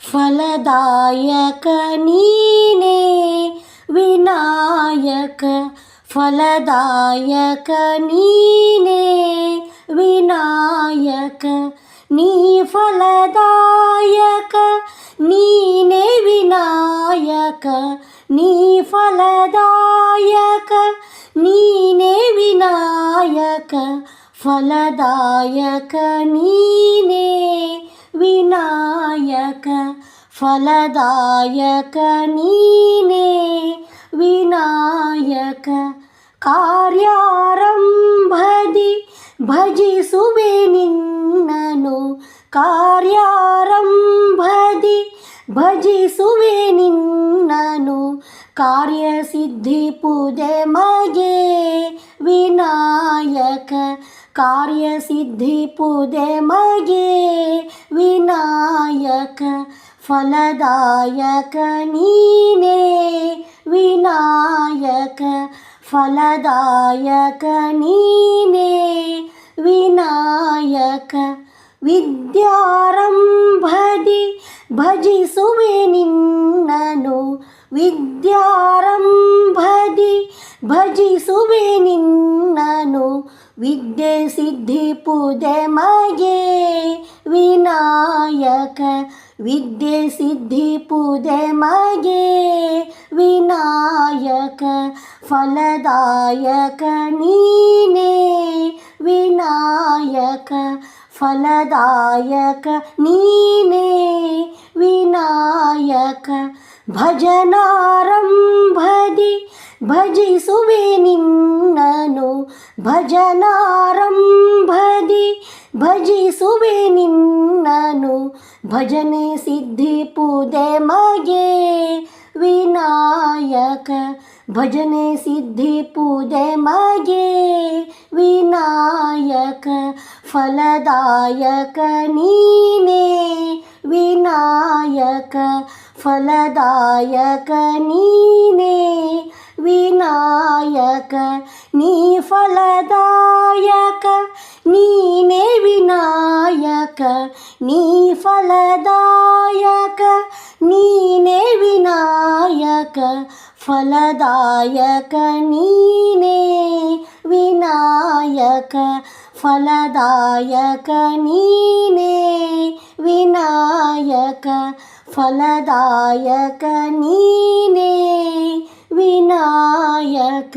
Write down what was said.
ಫಲದಾಯಕ ನೀನೇ ವಿನಾಯಕ ಫಲದಾಯಕ ನೀನೇ ವಿನಾಯಕ ನೀ ಫಲದಾಯಕ ನೀನೇ ವಿನಾಯಕ ನೀ ಫಲದಾಯಕ ನೀನೇ ವಿನಾಯಕ ಫಲದಾಯಕ ನೀನೇ ವಿನಾಯಕ ಫಲದಾಯಕ ನೀನೇ ವಿನಾಯಕ ಕಾರ್ಯಾರಂಭದಿ ಭಜಿಸುವೆ ನಿನ್ನನು ಕಾರ್ಯಾರಂಭದಿ ಭಜಿಸುವೆ ನಿನ್ನನು ಕಾರ್ಯಸಿದ್ಧಿಪುದೆ ಮಗೆ ವಿನಾಯಕ ಕಾರ್ಯಸಿದ್ಧಿಪುದೆ ಮಗೆ ವಿನಾಯಕ ಫಲದಾಯಕ ನೀನೇ ವಿನಾಯಕ ಫಲದಾಯಕ ನೀನೇ ವಿನಾಯಕ ವಿದ್ಯಾರಂಭದಿ ಭಜಿಸುವೆ ನಿನ್ನನು ವಿದ್ಯಾರಂಭದಿ ಭಜಿಸುವೆ ನಿನ್ನನು ವಿದ್ಯೆ ಸಿದ್ಧಿಪುದೆ ಮಗೆ ವಿನಾಯಕ ವಿದ್ಯೆ ಸಿದ್ಧಿಪುದೆ ಮಗೆ ವಿನಾಯಕ ಫಲದಾಯಕ ನೀನೇ ವಿನಾಯಕ ಫಲದಾಯಕ ನೀನೇ ವಿನಾಯಕ ಭಜನಾರಂಭದಿ ಭಜಿಸುವೆ ನಿನ್ನನು ಭಜನಾರಂಭದಿ ಭಜಿಸುವೆ ನಿನ್ನನು ಭಜನೆ ಸಿದ್ಧಿಪುದೆ ಮಗೆ ವಿನಾಯಕ ಭಜನೆ ಸಿದ್ಧಿಪುದೆ ಮಗೆ ವಿನಾಯಕ ಫಲದಾಯಕ ನೀನೇ ವಿನಾಯಕ ಫಲದಾಯಕ ನೀನೇ ವಿನಾಯಕ ನೀ ಫಲದಾಯಕ ನೀನೇ ವಿನಾಯಕ ನೀ ಫಲದಾಯಕ ನೀನೇ ವಿನಾಯಕ ಫಲದಾಯಕ ನೀನೇ ವಿನಾಯಕ ಫಲದಾಯಕ ನೀನೇ ವಿನಾಯಕ ಫಲದಾಯಕ ನೀನೇ ವಿನಾಯಕ.